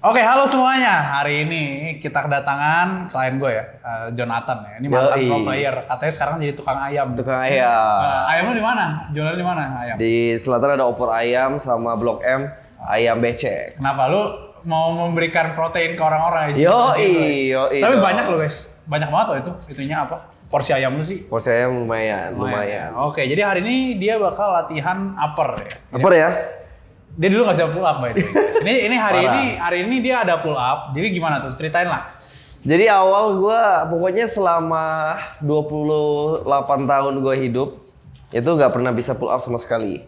Oke, halo semuanya. Hari ini kita kedatangan klien gue ya, Jonathan ya. Ini mantan pro player. Katanya sekarang jadi tukang ayam. Tukang ayam. Ayam lu di mana? Jualan di mana ayam? Di selatan ada opor ayam sama Blok M ayam becek. Kenapa lu mau memberikan protein ke orang-orang ya? Yoi. Tapi banyak loh guys. Banyak banget loh itu. Itunya apa? Porsi ayam lu sih? Porsi ayam lumayan. Oke, jadi hari ini dia bakal latihan upper ya. Upper ya? Dia dulu nggak bisa pull up, by the way. Ini hari ini dia ada pull up. Jadi gimana tuh? Ceritain lah. Jadi awal pokoknya selama 28 tahun gue hidup itu nggak pernah bisa pull up sama sekali.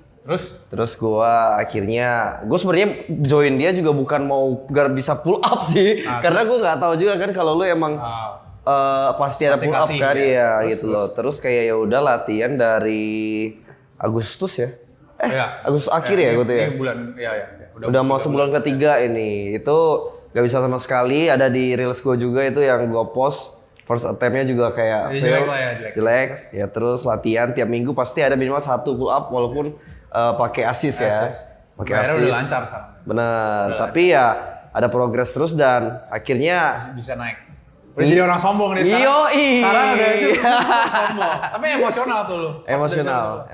Terus gue akhirnya sebenarnya join dia juga bukan mau gak bisa pull up sih, karena gue nggak tahu juga kan kalau lu emang pasti ada pull up kan ya gitu loh. Terus kayak ya udah latihan dari Agustus ya. Agustus akhir ya gitu ya. Ini bulan Udah mau sebulan ketiga ini. Itu gak bisa sama sekali. Ada di reels gue juga itu yang gue post. First attempt-nya juga kayak jelek. Ya terus latihan tiap minggu pasti ada minimal 1 pull up walaupun pakai assist ya. Pakai assist. Udah lancar kan. Benar. Tapi ya ada progres terus dan akhirnya bisa naik. Udah jadi orang sombong nih sekarang. Sekarang udah sombong. Tapi emosional tuh lu. Emosional.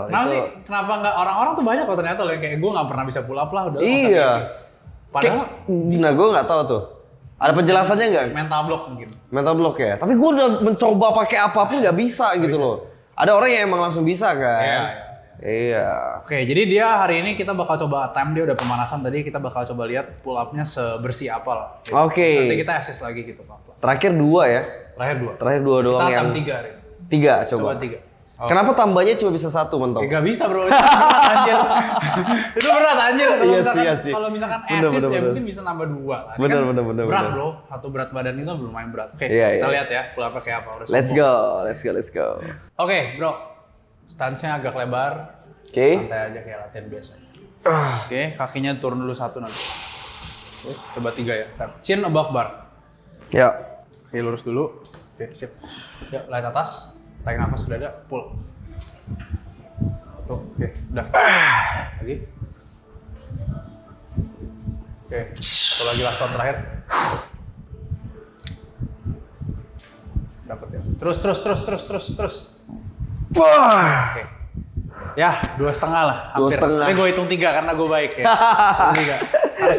Kenapa sih? Kenapa nggak orang-orang tuh banyak kok ternyata loh yang kayak gue nggak pernah bisa pull up lah udah. Iya. Padahal. Nah gue nggak tahu tuh. Ada penjelasannya nggak? Mental block mungkin. Mental block ya. Tapi gue udah mencoba pakai apapun nggak bisa gitu loh. Ada orang yang emang langsung bisa kan. Iya. Oke, jadi dia hari ini kita bakal coba time, dia udah pemanasan tadi, kita bakal coba lihat pull up-nya sebersih apa lah. Gitu. Oke. Nanti kita assess lagi gitu Pak. Terakhir 2 ya? Terakhir 2 doang kita yang... Kita 3 hari ini. 3 coba. 3. Oh. Kenapa tambahnya cuma bisa 1 mentok? Gak bisa bro, itu berat anjir. Itu berat anjir. Kalau misalkan assist ya mungkin bisa nambah 2. Bener. Berat bro, satu berat badan itu lumayan berat. Oke, kita lihat ya pull up-nya kayak apa. Let's go. Oke bro, stance-nya agak lebar. Santai aja kayak latihan biasa. Oke, kakinya turun dulu 1 nanti. Coba 3 ya. Chin above bar. Ya. Oke, lurus dulu. Oke, sip. Ya, lihat atas. Tarik nafas ke dada, pull. Tuh, oke, udah. Lagi. Oke, satu lagi last round terakhir. Dapat ya. Terus. Wah. Oke. Ya, 2,5 lah, hampir. 2,5. Tapi gue hitung 3 karena gue baik ya.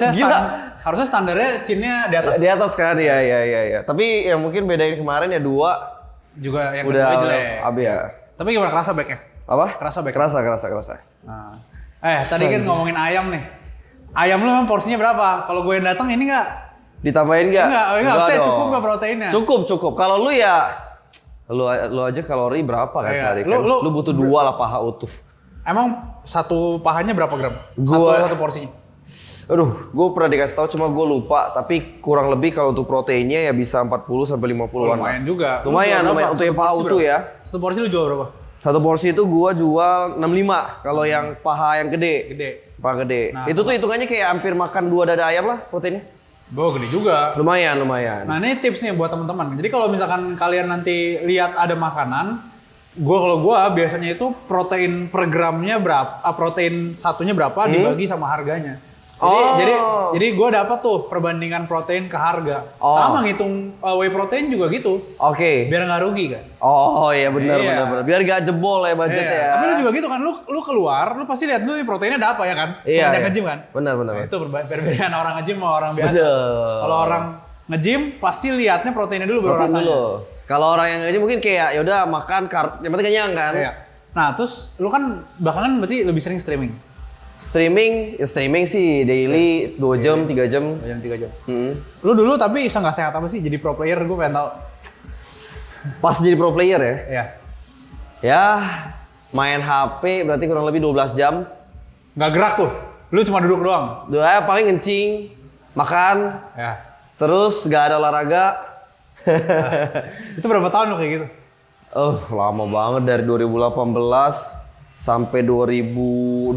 3. Harusnya standarnya chinnya di atas. Di atas kan, iya. Tapi yang mungkin bedain kemarin ya 2. Juga yang udah kedua jelek. Ya. Tapi gimana kerasa backnya? Apa? Kerasa back? Kerasa. Nah. Tadi kan ngomongin ayam nih. Ayam lu emang porsinya berapa? Kalau gue yang datang ini nggak? Ditambahin nggak? Enggak, cukup nggak proteinnya? Cukup. Kalau lu ya, lu aja kalori berapa kan sehari kan? Lu butuh 2 lah paha utuh. Emang satu pahanya berapa gram? Satu porsinya? Aduh, gue pernah dikasih tahu cuma gue lupa. Tapi kurang lebih kalau untuk proteinnya ya bisa 40 sampai 50-an. Lumayan juga. Lumayan untuk yang paha utuh ya. Satu porsi lu jual berapa? Satu porsi itu gue jual 65 kalau yang paha yang gede. Paha gede. Nah, itu tuh hitungannya kayak hampir makan 2 dada ayam lah proteinnya. Gede juga. Lumayan. Nah ini tips nih buat teman-teman. Jadi kalau misalkan kalian nanti lihat ada makanan, kalau gua biasanya itu protein per gramnya berapa, protein satunya berapa dibagi sama harganya. Jadi gue dapat tuh perbandingan protein ke harga. Sama ngitung whey protein juga gitu. Oke. Biar nggak rugi kan. Oh iya benar. Biar nggak jebol ya budgetnya ya. Tapi lu juga gitu kan, lu keluar, lu pasti lihat dulu proteinnya ada apa ya kan. Iya. Nge-gym kan. Benar. Nah, itu perbedaan orang nge-gym sama orang biasa. Kalau orang nge-gym pasti lihatnya proteinnya dulu baru rasanya. Kalau orang yang nge-gym mungkin kayak ya udah makan karb, yang penting kenyang kan. Iya. Nah terus lu kan belakangan berarti lebih sering streaming. Streaming sih daily 2 jam, 3 jam. 3 jam. Lu dulu tapi bisa nggak sehat apa sih jadi pro player? Gue pengen tahu. Pas jadi pro player ya? Iya. Ya main HP berarti kurang lebih 12 jam. Nggak gerak tuh? Lu cuma duduk doang? Paling ngencing, makan, ya. Terus nggak ada olahraga. Itu berapa tahun lu kayak gitu? Lama banget dari 2018 sampai 2022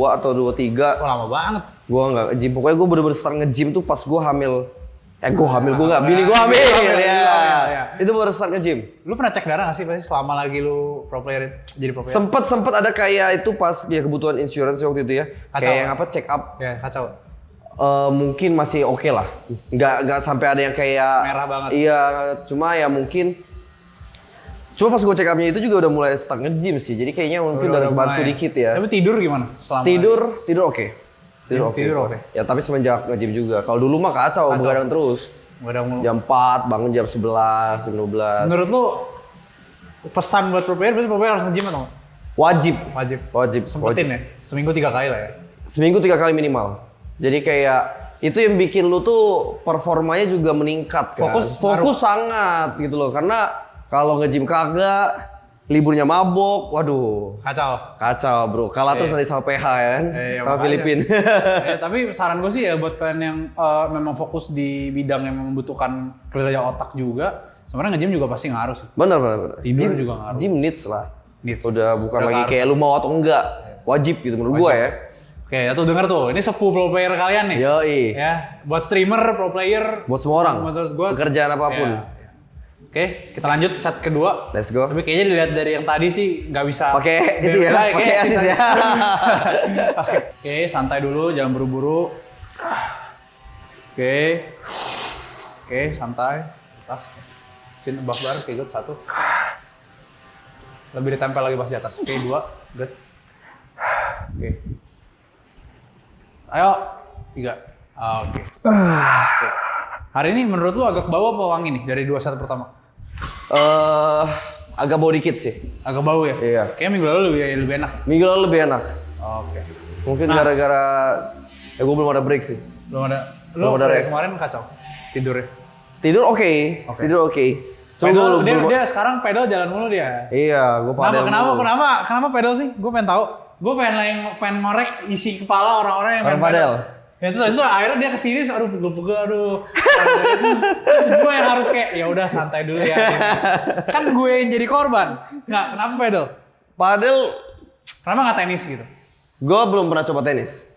atau 23. Lama banget. Gue nggak nge-gym. Pokoknya gue bener-bener start nge-gym tuh pas gue hamil. Gue nggak, bini gue hamil. Ya. Itu baru start nge-gym. Lu pernah cek darah nggak sih pasti selama lagi lu pro player jadi pro player? Sempet ada kayak itu pas ya kebutuhan insurance waktu itu ya. Kacau. Kayak yang apa check up. Ya kacau. mungkin masih oke lah. Nggak sampai ada yang kayak merah banget. Iya, cuma ya mungkin. Cuma pas gue check up-nya itu juga udah mulai start nge-gym sih. Jadi kayaknya mungkin udah bantu dikit ya. Tapi tidur gimana? Tidur oke. Tidur oke. Ya tapi semenjak nge-gym juga. Kalau dulu mah kacau. Begadang terus. Jam 4, bangun jam 11, jam 12. Menurut lu pesan buat pro player berarti pro player harus nge-gym atau nggak? Wajib. Sempetin ya? Seminggu 3 kali lah ya? Seminggu 3 kali minimal. Jadi kayak itu yang bikin lu tuh performanya juga meningkat kan. Fokus sangat gitu loh. Karena kalau nge-gym kagak, liburnya mabok, waduh. Kacau bro. Kalah terus nanti sama PH kan, sama Filipina. Tapi saran gue sih ya buat kalian yang memang fokus di bidang yang membutuhkan kerja otak juga, sebenarnya nge-gym juga pasti ngaruh sih. Benar. Tidur juga ngaruh. Gym needs lah. Udah bukan lagi kayak lu mau atau enggak. Wajib gitu menurut gue ya. Oke, ya tuh denger tuh. Ini 10 pro player kalian nih. Yoi. Ya, buat streamer, pro player. Buat semua orang. Menurut gue. Pekerjaan apapun. Ya. Oke, kita lanjut set kedua. Let's go. Tapi kayaknya dilihat dari yang tadi sih nggak bisa. Pakai gitu ya. Pakai asis ya. Oke, santai dulu, jangan buru-buru. Oke, santai. Atas. Chin above bar, oke good. 1. Lebih ditempel lagi pas di atas. Oke, 2. Good. Oke. Ayo, 3. Oke. Hari ini menurut lu agak bau apa wangi nih dari 2 set pertama? Agak bau dikit sih. Agak bau ya? Iya. Kayaknya minggu lalu lebih enak. Minggu lalu lebih enak. Oke. Mungkin gara-gara gue belum ada break sih. Belum ada. Belum ada rest. Kemarin kacau tidurnya. Tidur oke. Pedal, dia sekarang pedal jalan mulu dia. Iya, gue padel. Kenapa pedal sih? Gue pengen tahu. Gue pengen ngorek isi kepala orang-orang yang main padel. Ya terus akhirnya dia kesini, aduh pegel-pegel, aduh. Terus gue yang harus kayak, ya udah santai dulu ya. Kan gue yang jadi korban. Kenapa pedal? Kenapa nggak tenis gitu? Gue belum pernah coba tenis.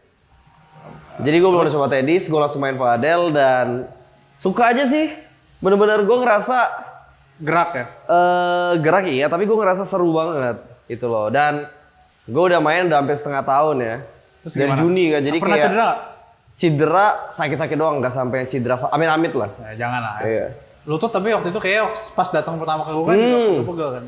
Jadi gue belum pernah coba tenis, gue langsung main padel dan suka aja sih. Bener-bener gue ngerasa gerak ya? Gerak iya, tapi gue ngerasa seru banget itu loh. Dan gue udah main udah hampir setengah tahun ya. Terus dari gimana? Juni kan, jadi pernah kayak cedera? Cedera sakit-sakit doang, nggak sampai cedera amit-amit lah. Ya, jangan lah. Iya. Lutut tapi waktu itu kayak pas datang pertama ke gue kan juga pegel kan?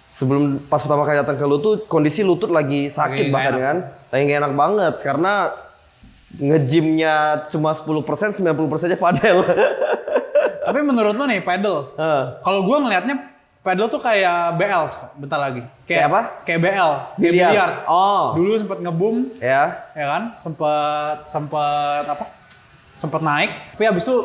Sebelum pas pertama kali datang ke lutut, kondisi lutut lagi sakit bahkan kan. Lagi nggak enak banget karena nge-gymnya cuma 10%, 90%-nya padel. Tapi menurut lo nih pedal, kalau gue ngelihatnya pedal tuh kayak BL bentar lagi. Kayak apa? Kayak BL, biliar. Oh. Dulu sempat ngebum, ya kan? Sempat naik, tapi habis itu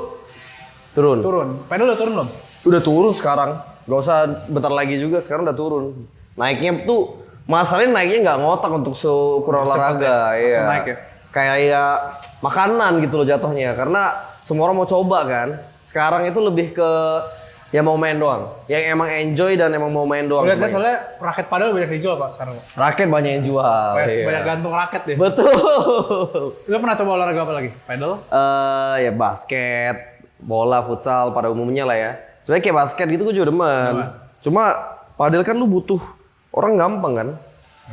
turun. Pedal udah turun belum? Udah turun sekarang. Gak usah bentar lagi juga, sekarang udah turun. Naiknya tuh masalahnya naiknya nggak ngotak untuk seukuran olahraga. Ya? Langsung naik ya? Kayak ya makanan gitu loh jatuhnya. Karena semua orang mau coba kan. Sekarang itu lebih ke yang mau main doang. Yang emang enjoy dan emang mau main doang. Lihat soalnya raket padel banyak dijual Pak sekarang. Raket banyak yang jual. Banyak gantung raket deh. Betul. Lo pernah coba olahraga apa lagi? Pedal? Ya basket, bola, futsal pada umumnya lah ya. Sebenarnya kayak basket gitu gue juga demen. Cuma padel kan lu butuh orang gampang kan.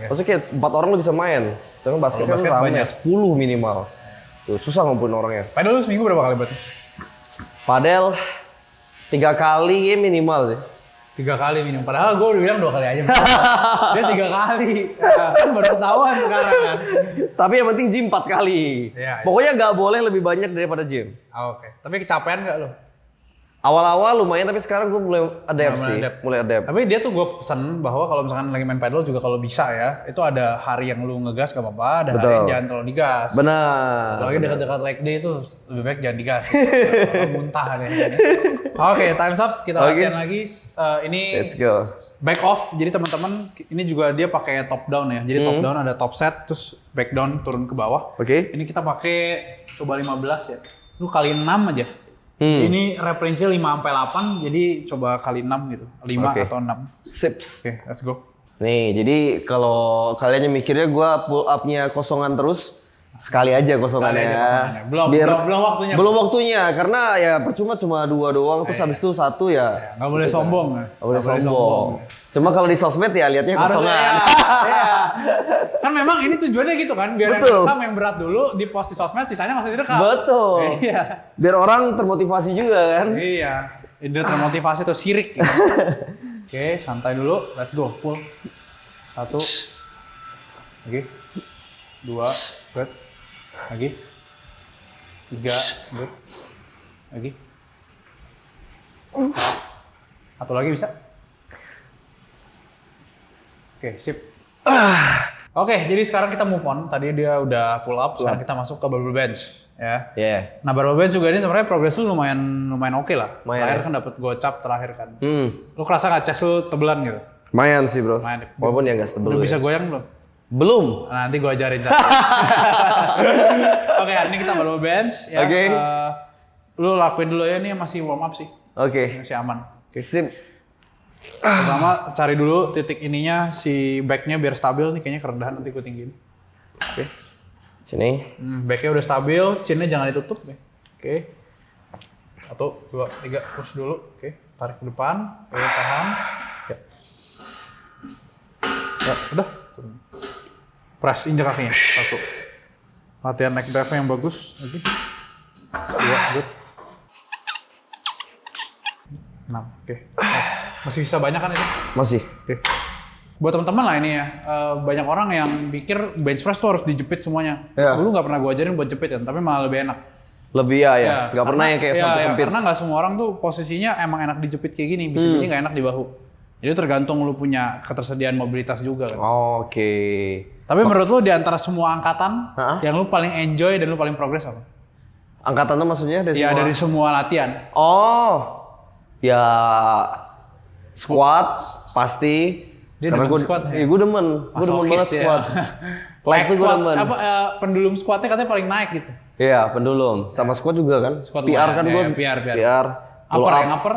Maksudnya kayak 4 orang lu bisa main. Sedangkan basket kan ramai 10 minimal. Tuh susah ngumpulin orangnya. Pedal lu seminggu berapa kali berarti? Padel 3 kali minimal sih. 3 kali minum. Padahal gue udah bilang 2 kali aja. Dia 3 kali. Kan baru ketahuan sekarang kan. Tapi yang penting gym 4 kali. Iya. Pokoknya nggak boleh lebih banyak daripada gym. Oke. Tapi kecapean nggak lo? Awal-awal lumayan, tapi sekarang gue mulai adapt sih. Mulai adapt. Tapi dia tuh gue pesen bahwa kalau misalkan lagi main pedal juga kalau bisa ya, itu ada hari yang lu ngegas gak apa-apa, ada hari yang jangan terlalu digas. Benar. Apalagi dekat-dekat leg day itu lebih baik jangan digas. Muntah deh. Oke, time's up. Kita latihan lagi. Ini let's go. Back off. Jadi teman-teman, ini juga dia pakai top down ya. Jadi top down ada top set, terus back down turun ke bawah. Oke. Ini kita pakai coba 15 ya. Lu kali 6 aja. Ini rep range-nya 5 sampai 8, jadi coba kali 6 gitu. 5 atau 6. Sips. Oke, let's go. Nih, jadi kalau kalian mikirnya gue pull up-nya kosongan terus, sekali aja kosongannya. Belum waktunya. Belum waktunya, karena ya percuma cuma 2 doang, terus habis itu 1 ya. Nggak boleh sombong. Nggak boleh sombong. Cuma kalau di sosmed ya liatnya Harusnya kosongan. iya. Kan memang ini tujuannya gitu kan, biar yang Betul. rekam yang berat dulu di post di sosmed, sisanya masih direkam. Betul. Iya. Biar orang termotivasi juga kan. Iya. Ide termotivasi tuh sirik. Gitu. Oke, santai dulu. Let's go. Pull. 1. Lagi. 2. Good. Lagi. 3. Good. Lagi. Satu lagi bisa? Oke, sip. Oke, jadi sekarang kita move on. Tadi dia udah pull up, sekarang kita masuk ke barbell bench, ya. Iya. Nah, barbell bench juga ini sebenarnya progres lu lumayan oke lah. Lumayan, Terakhir ya? kan dapat gocap terakhir kan. Hmm. Lu kerasa nggak chest lu tebelan gitu? Lumayan sih bro. Lumayan. Walaupun ya nggak setebel. Udah ya. bisa goyang belum? Belum. Nah, nanti gua ajarin cara. Oke, hari ini kita barbell bench. Ya. Oke. Lu lakuin dulu ya, ini masih warm up sih. Oke. Masih aman. Oke. Sip. Pertama cari dulu titik ininya, si backnya biar stabil nih, kayaknya kerendahan nanti gue tinggiin. Oke. Sini. Backnya udah stabil, chinnya jangan ditutup ya. Oke. 1, 2, 3, push dulu. Oke, tarik ke depan. Oke, tahan. Ya. Ya, udah. Turun. Press, injak kakinya. 1. Latihan neck drive yang bagus. Lagi. 2, good. 6, oke. Masih bisa banyak kan ini? Masih. Oke. Buat teman-teman lah ini ya, banyak orang yang pikir bench press tuh harus dijepit semuanya. Ya. Dulu nggak pernah gue ajarin buat jepit kan, tapi malah lebih enak. Lebih ya. Nggak pernah yang kayak sampai sempit. Karena nggak semua orang tuh posisinya emang enak dijepit kayak gini, bisa jadi nggak enak di bahu. Jadi tergantung lu punya ketersediaan mobilitas juga kan. Oke. Tapi menurut lu di antara semua angkatan, Hah? yang lu paling enjoy dan lu paling progres apa? Angkatan tuh maksudnya dari Ya semua? dari semua latihan. Oh. Ya. Squat pasti. Dia Karena demen gue squat ya? gue demen. Gue demen Masokis banget dia. squat. Leg tuh gue squat, demen. apa, pendulum squatnya katanya paling naik gitu. Iya, pendulum. Sama squat juga kan. Squat PR lumayan, kan ya, gue. PR. Pull Upper up. yang upper?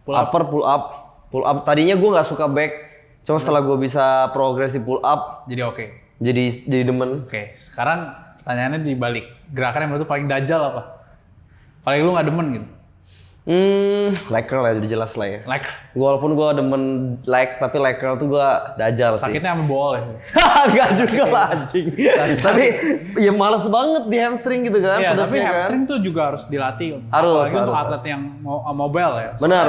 Pull up. Upper, pull up. Pull up. Tadinya gue nggak suka back. Cuma setelah gue bisa progres di pull up, Jadi oke. jadi demen. Oke, sekarang pertanyaannya dibalik. Gerakan yang menurut lu paling dajal apa? Paling lu nggak demen gitu? Leg curl ya, jadi jelas lah ya. Like, Walaupun gue demen leg, tapi leg curl tuh gue dajal sih. sakitnya sama bol ya? Enggak juga lah anjing. Tapi ya males banget di hamstring gitu kan. Iya, tapi pedasnya kan. hamstring tuh juga harus dilatih. Harus, Apalagi untuk harus. atlet yang mobile ya. Benar.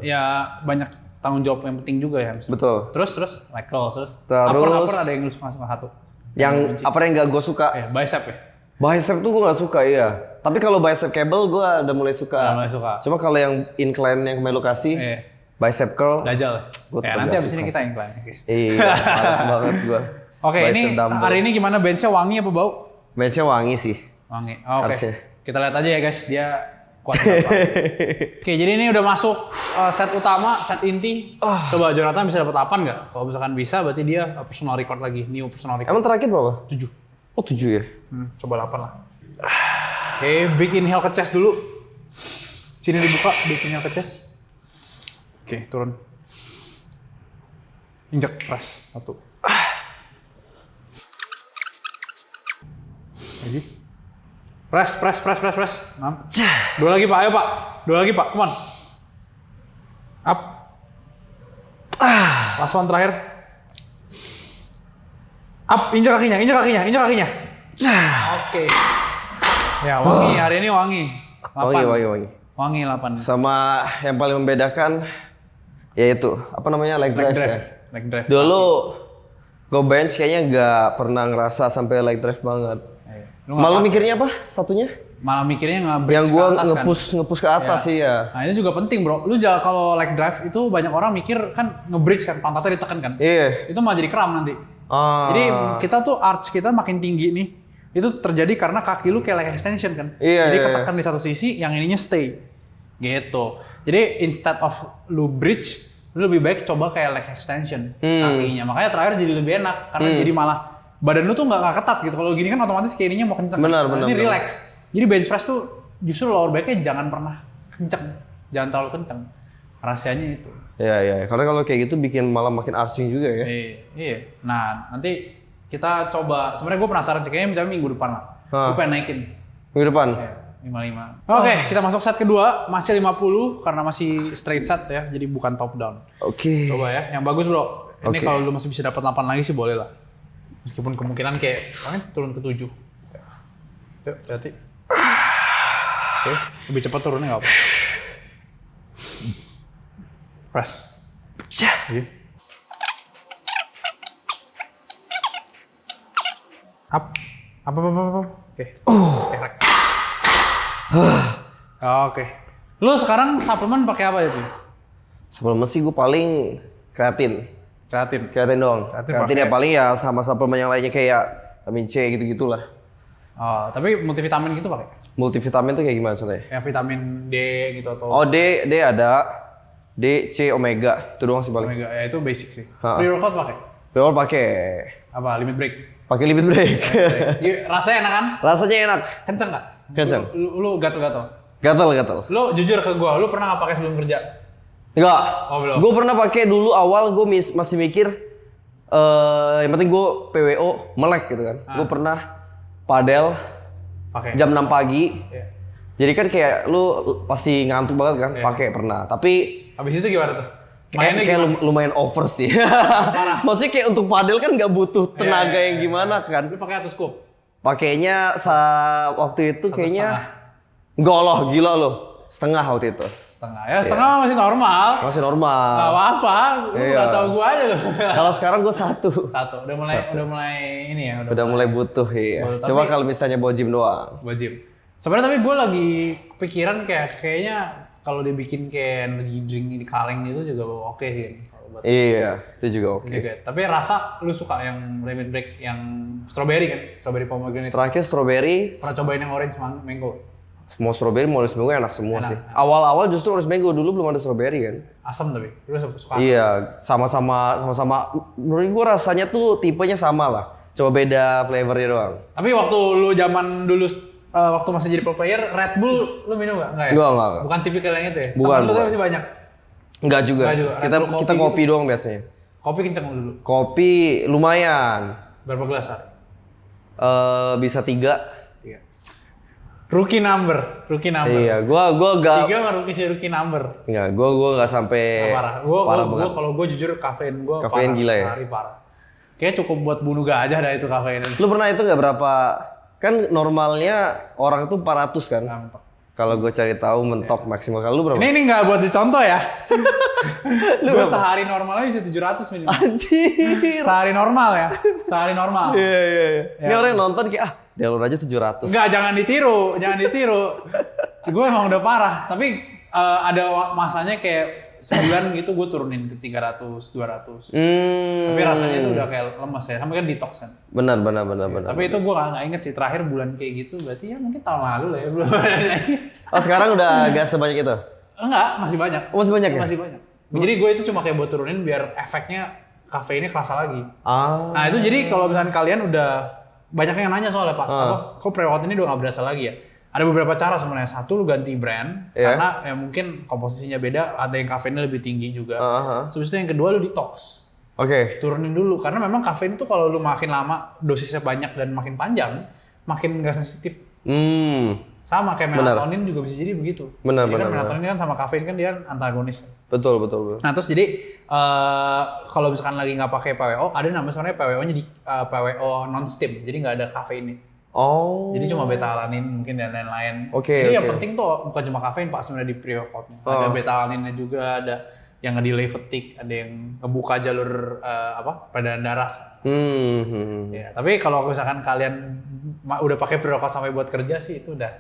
Ya banyak tanggung jawab yang penting juga ya hamstring. Betul. Terus, leg curl, terus. Terus. Upper ada yang lu suka satu. Yang apa yang nggak gue suka? Bicep ya? Bicep tuh gue nggak suka iya. Tapi kalau bicep cable gue udah mulai suka. Udah mulai suka. Cuma kalau yang incline yang kemarin lu kasih, Iya. bicep curl. Dajal. Gua Ya, tetap nanti nggak abis ini suka kita sih. incline. Iya, males banget gue. Oke, ini hari ini gimana benchnya, wangi apa bau? Benchnya wangi sih. Wangi. Oke. Harusnya. Kita lihat aja ya guys, dia kuat berapa. Oke, jadi ini udah masuk set utama, set inti. Coba Jonathan bisa dapat 8 nggak? Kalau misalkan bisa, berarti dia personal record lagi, new personal record. Emang terakhir berapa? 7. Oh 7 ya? Coba 8 lah. Oke, big inhale ke chest dulu. Sini dibuka, big inhale ke chest. Oke, turun. Injek, press. 1. Lagi. Press. 6. 2 lagi Pak, ayo Pak. 2 lagi Pak, come on. Up. Last one terakhir. Up, injak kakinya. Oke. Ya, wangi, hari ini wangi. 8. Wangi 8. Sama yang paling membedakan yaitu apa namanya leg drive ya. Leg drive. Dulu go bench kayaknya nggak pernah ngerasa sampai leg drive banget. Lu nggak Malah pakai. mikirnya apa satunya? Malah mikirnya nge-bridge Yang ke gua atas kan. nge-push ke atas sih ya. Nah, ini juga penting, Bro. Lu jangan kalau leg drive itu banyak orang mikir kan nge-bridge kan, pantatnya ditekan kan. Iya. Itu malah jadi kram nanti. Ah. Jadi kita tuh arch kita makin tinggi nih. Itu terjadi karena kaki lu kayak leg extension kan. Iya, Jadi iya, ketekan di satu sisi, yang ininya stay. Gitu. Jadi instead of lu bridge, lu lebih baik coba kayak leg extension kakinya. Makanya terakhir jadi lebih enak karena jadi malah badan lu tuh nggak ketat gitu. Kalau gini kan otomatis kayak ininya mau kenceng. Benar. Ini relax. Jadi bench press tuh justru lower back-nya jangan pernah kenceng. Jangan terlalu kenceng. Rahasianya itu. Iya. Karena kalau kayak gitu bikin malah makin arching juga ya. Iya. Nah, nanti kita coba. Sebenarnya gue penasaran sih, kayaknya minggu depan lah. Gue pengen naikin. Minggu depan. Ya. 55. Oke, kita masuk set kedua, masih 50 karena masih straight set ya, jadi bukan top down. Oke. Coba ya, yang bagus bro. Ini Oke. kalau lu masih bisa dapat 8 lagi sih boleh lah. Meskipun kemungkinan kayak turun ke 7. Yuk, hati-hati. Oke, lebih cepat turunnya nggak apa. Press. Oke. Up. Apa. Oke. Kerek. Oke. Lu sekarang suplemen pakai apa itu? Suplemen sih gue paling kreatin. Kreatin doang. Kreatin ya paling ya sama suplemen yang lainnya kayak vitamin C gitu-gitulah. Oh, tapi multivitamin gitu pakai? Multivitamin tuh kayak gimana contohnya? Yang vitamin D gitu atau Oh D ada. D, C, omega. Itu doang sih paling. omega, ya itu basic sih. Ha. Pre-workout pakai? Pre-workout pakai. Apa? Limit break? Pakai limit break. Rasanya enak kan? Rasanya enak. Kenceng nggak? Kenceng. Lu gatel-gatel? Gatal. Lu jujur ke gua, lu pernah nggak pakai sebelum kerja? Enggak. Oh, belum. Gue pernah pakai dulu awal gue masih mikir yang penting gue PWO melek gitu kan. Gue pernah padel Pakai. jam 6 pagi. Iya. Jadi kan kayak lu pasti ngantuk banget kan, Iya. pakai pernah. Tapi Habis itu gimana tuh? kayak lumayan over sih. Maksudnya kayak untuk padel kan nggak butuh tenaga yang gimana kan. Lu pakai atau scoop? Pakainya waktu itu kayaknya setengah. enggak loh, gila loh. Setengah waktu itu. Setengah. Ya setengah masih normal. Masih normal. Gak apa-apa. Lu Iya. nggak tahu gua aja lu. Kalau sekarang gue satu. Udah mulai ini ya. Udah mulai butuh ya. Tapi- Coba kalau misalnya bawa gym doang. Wajib. Sebenarnya tapi gue lagi kepikiran kayaknya kalau dibikin kayak energy drink ini kaleng gitu juga oke sih. Kalau buat Iya, itu juga oke. juga. Tapi rasa lu suka yang limit break yang strawberry kan? Strawberry pomegranate. Terakhir strawberry, Pernah cobain yang orange mango? mau strawberry mau orange mango enak semua Enak. sih. Awal-awal justru orange mango dulu belum ada strawberry kan. Asam tapi. Lu suka asam? Iya, sama-sama menurut gua rasanya tuh tipenya sama lah. Coba beda flavornya doang. Tapi waktu lu zaman dulu waktu masih jadi pro player, Red Bull lu minum nggak? Enggak ya? Enggak. Bukan tipikal yang itu ya? Bukan, Temen lu tuh bukan. masih banyak. Enggak juga. Enggak juga. Kita Red Bull kita kopi kopi doang biasanya. Kopi kenceng lu dulu. Kopi lumayan. Berapa gelas hari? Bisa 3. 3. Rookie number. Iya, gua enggak 3 mah rookie number. enggak, gua enggak sampai Parah. parah Gua banget. kalau gua jujur kafein gua Kafein parah. gila ya? Sehari parah. Kayaknya cukup buat bunuh gajah dah itu kafein. Lu pernah itu enggak berapa? Kan normalnya orang tuh 400 kan. Nah, mentok. Kalau gue cari tahu mentok maksimal kalau lu berapa? Ini nggak buat dicontoh ya. Gua sehari normalnya bisa 700 minimal. Anjir. Sehari normal ya. Sehari normal. Iya. Ini orang yang nonton kayak Delor aja 700. Enggak, jangan ditiru. Gue emang udah parah. Tapi ada masanya kayak sebulan gitu gue turunin ke 300, 200. Tapi rasanya itu udah kayak lemes ya. Sampai kan detox kan. Benar. Tapi itu gue nggak inget sih terakhir bulan kayak gitu. Berarti ya mungkin tahun lalu lah ya belum. Oh sekarang udah gak sebanyak itu? Enggak, masih banyak. Oh, masih banyak ya? Masih banyak. Jadi gue itu cuma kayak buat turunin biar efeknya kafeinnya kerasa lagi. Nah itu jadi kalau misalnya kalian udah banyak yang nanya soalnya Pak, kok pre-workout ini udah nggak berasa lagi ya? Ada beberapa cara sebenarnya. Satu, lu ganti brand karena ya mungkin komposisinya beda, ada yang kafeinnya lebih tinggi juga. Terus itu yang kedua lu detox. Oke. Turunin dulu karena memang kafein itu kalau lu makin lama dosisnya banyak dan makin panjang, makin nggak sensitif. Sama kayak melatonin juga bisa jadi begitu. Benar. Melatonin kan sama kafein kan dia antagonis. Betul. Nah terus jadi kalau misalkan lagi nggak pakai PWO, ada namanya sebenarnya PWO-nya di PWO non steam, jadi nggak ada kafeinnya. Oh. Jadi cuma beta-alanin mungkin dan lain-lain. Oke, Jadi yang oke. penting tuh bukan cuma kafein Pak sebenarnya di pre-workoutnya. Ada beta-alaninnya juga, ada yang nge-delay fatigue, ada yang ngebuka jalur peredaran darah. Ya, tapi kalau misalkan kalian udah pakai pre-workout sampai buat kerja sih itu udah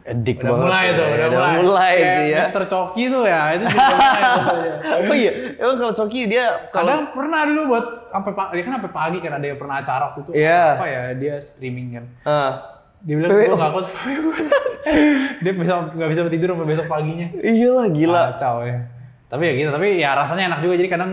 Edik udah banget. mulai ya. tuh, udah mulai Kayak itu ya. Mr. Coki tuh ya, itu udah mulai tuh. Ya. Oh iya, emang kalau Coki dia Kadang pernah dulu buat dia kan sampai pagi kan ada yang pernah acara waktu itu. Iya. Apa ya, dia streaming kan. Ah. Dia bilang gue nggak kuat. Dia nggak bisa tidur sampai besok paginya. Iyalah gila. Kacau ya. Tapi ya gitu, tapi ya rasanya enak juga jadi kadang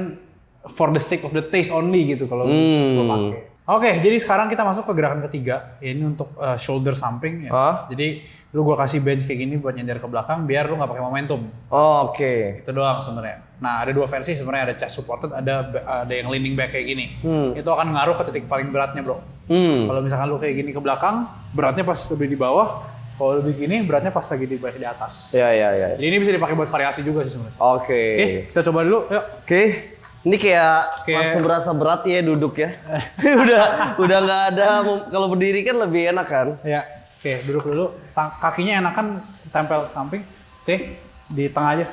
for the sake of the taste only gitu kalau gue pakai. Oke, jadi sekarang kita masuk ke gerakan ketiga. Ini untuk shoulder samping ya. Jadi lu gua kasih bench kayak gini buat nyender ke belakang biar lu nggak pakai momentum. Oh, oke. Itu doang sebenarnya. Nah, ada dua versi sebenarnya, ada chest supported, ada yang leaning back kayak gini. Itu akan ngaruh ke titik paling beratnya, Bro. Kalau misalkan lu kayak gini ke belakang, beratnya pas lebih di bawah, Kalau lebih gini beratnya pas lagi di atas. Iya. Jadi ini bisa dipakai buat variasi juga sih sebenarnya. Oke. Oke, kita coba dulu. Yuk. Oke. Ini kayak masih berasa berat ya duduk ya. udah nggak ada kalau berdiri kan lebih enak kan? Ya. Oke, duduk dulu. Kakinya enakan tempel ke samping. Oke, di tengah aja.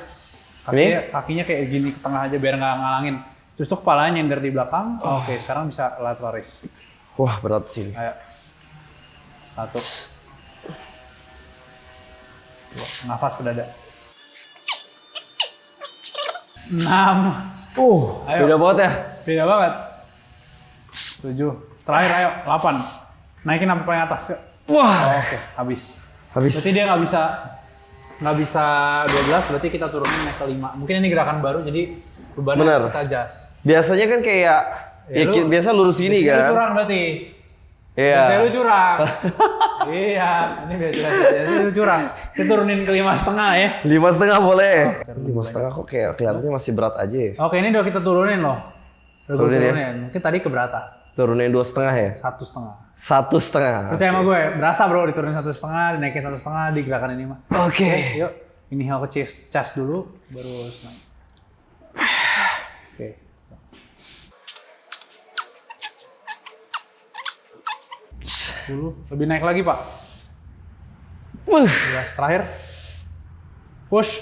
Kakinya kayak gini ke tengah aja biar nggak ngalangin. Terus tuh kepalanya nyender di belakang. Oke, sekarang bisa lateral raise. Wah, berat sih. Ayo. 1. 2. Nafas ke dada. 6. Ayo. Beda banget ya? Beda banget. 7. Terakhir ayo, 8. Naikin sampai paling atas. Yuk. Wah. Oke, habis. Habis. Berarti dia nggak bisa 12, berarti kita turunin naik ke 5. Mungkin ini gerakan baru, jadi bebannya kita adjust. Biasanya kan kayak biasa lurus gini kan? Lu curang berarti. Iya. Biasanya lu curang. Iya, ini biasanya lu curang. Kita turunin ke 5,5 ya. 5,5 boleh. 5,5 kok kayak kelihatannya masih berat aja ya? Oke, ini udah kita turunin loh. Turunin ya? Mungkin tadi keberatan. Turunin 2,5 ya? 1,5. 1,5. Percaya sama gue, berasa bro diturunin 1,5, dinaikin 1,5 di gerakan ini mah. Oke. Yuk, inhale ke chest dulu, baru naik. Oke. 10, lebih naik lagi pak. 11, terakhir. Push.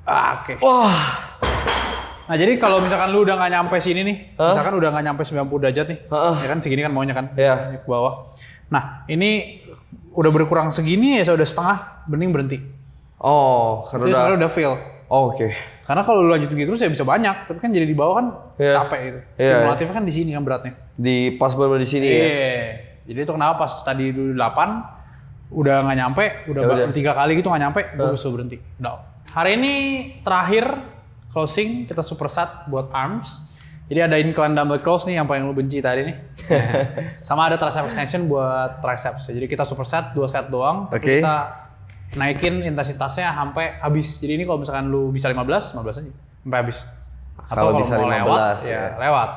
Oke. Wah. Nah jadi kalau misalkan lu udah nggak nyampe sini nih, misalkan udah nggak nyampe 90 derajat nih, ya kan segini kan maunya kan, Iya. ke bawah. Nah ini udah berkurang segini ya, saya udah setengah, mending berhenti. Oh, Itu sebenarnya udah fail. Oke. Karena kalau lu lanjut gitu terus ya bisa banyak, tapi kan jadi di bawah kan capek gitu. Stimulatifnya kan di sini kan beratnya. Di pas bener di sini ya. Jadi itu kenapa pas tadi dulu 8 udah nggak nyampe, udah 3 kali gitu nggak nyampe, gue bisa berhenti. Udah. Hari ini terakhir closing kita superset buat arms. Jadi ada incline dumbbell curls nih yang paling lu benci tadi nih. Sama ada tricep extension buat triceps. Jadi kita superset 2 set doang. Oke. Kita naikin intensitasnya sampai habis. Jadi ini kalau misalkan lu bisa 15 aja sampai habis. Atau kalau bisa mau 15 lewat ya. lewat.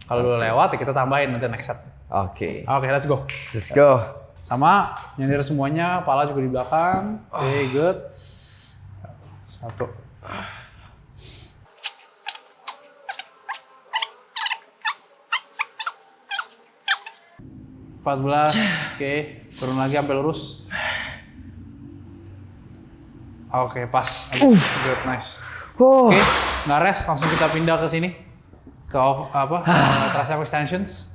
Kalau lu lewat ya kita tambahin nanti next set. Oke. Oke, let's go. Let's go. Sama nyender semuanya, pala juga di belakang. Oke, good. 1. 14, oke, turun lagi sampai lurus. Oke, pas. Good, nice. Oke, nggak rest, langsung kita pindah ke sini. Ke tricep extensions.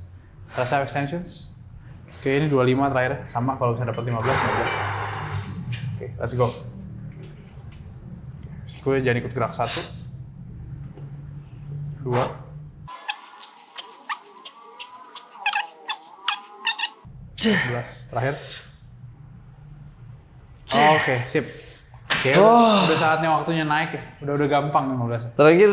Tricep extensions. Oke, ini 25 terakhir. Sama kalau bisa dapat 15. Oke, let's go. Gue jangan ikut gerak 1. 2. 11 terakhir. Oke, sip. Oke, udah saatnya waktunya naik ya. Udah gampang 15. Terakhir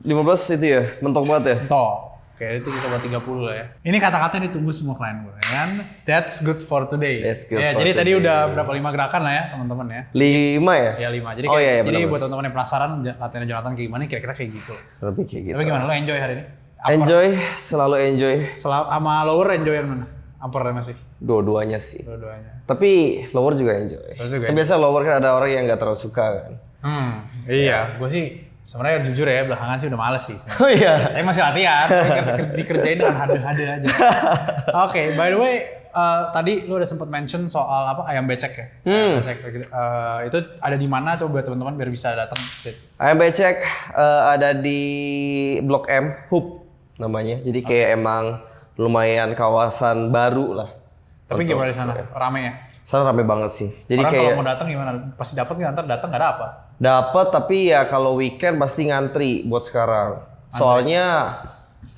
15 itu ya, mentok banget ya. Toh. Oke, itu kita buat 30 lah ya. Ini kata-kata yang ditunggu semua klien gue kan. That's good for today. That's good ya, for jadi tadi today. udah berapa 5 gerakan lah ya, teman-teman ya. 5 ya? Ya 5. Jadi bener-bener. buat teman-teman yang penasaran latihan Jonathan kayak gimana, kira-kira kayak gitu. Lebih kayak gitu. Tapi gimana, lo enjoy hari ini? Upper, Enjoy, selalu enjoy. sama lower enjoy yang mana? Upper masih? Dua-duanya sih. Dua-duanya. Tapi lower juga enjoy. Lower juga Kan biasa lower kan ada orang yang nggak terlalu suka kan. Iya, gue sih sebenarnya jujur ya belakangan sih udah males sih. Oh iya. Tapi masih latihan, dikerjain dengan hade-hade aja. Oke, by the way, tadi lu udah sempat mention soal apa ayam becek ya? Ayam becek, itu ada di mana? Coba buat teman-teman biar bisa datang. Ayam becek ada di Blok M, Hub namanya. Jadi kayak emang lumayan kawasan baru lah. Tapi gimana di sana? Rame ya? Sana rame banget sih. Jadi Orang kayak kalau mau datang gimana? Pasti dapat nggak? Ntar datang nggak ada apa? dapat, tapi ya kalau weekend pasti ngantri buat sekarang. Soalnya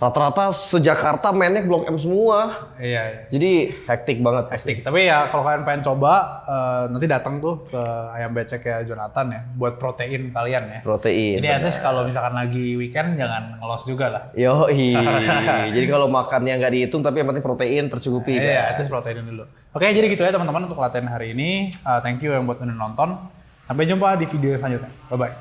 rata-rata se-Jakarta mainnya Blok M semua. Iya. Jadi hektik banget. Hektik. Tapi ya kalau kalian pengen coba, nanti datang tuh ke ayam becek ya Jonathan ya, buat protein kalian ya. Protein. Jadi at least kalau misalkan lagi weekend jangan ngelos juga lah. Yoi. Jadi kalau makannya nggak dihitung tapi yang penting protein tercukupi. Iya, at least protein dulu. Oke, jadi gitu ya teman-teman untuk latihan hari ini. Thank you yang buat udah nonton. Sampai jumpa di video selanjutnya. Bye-bye.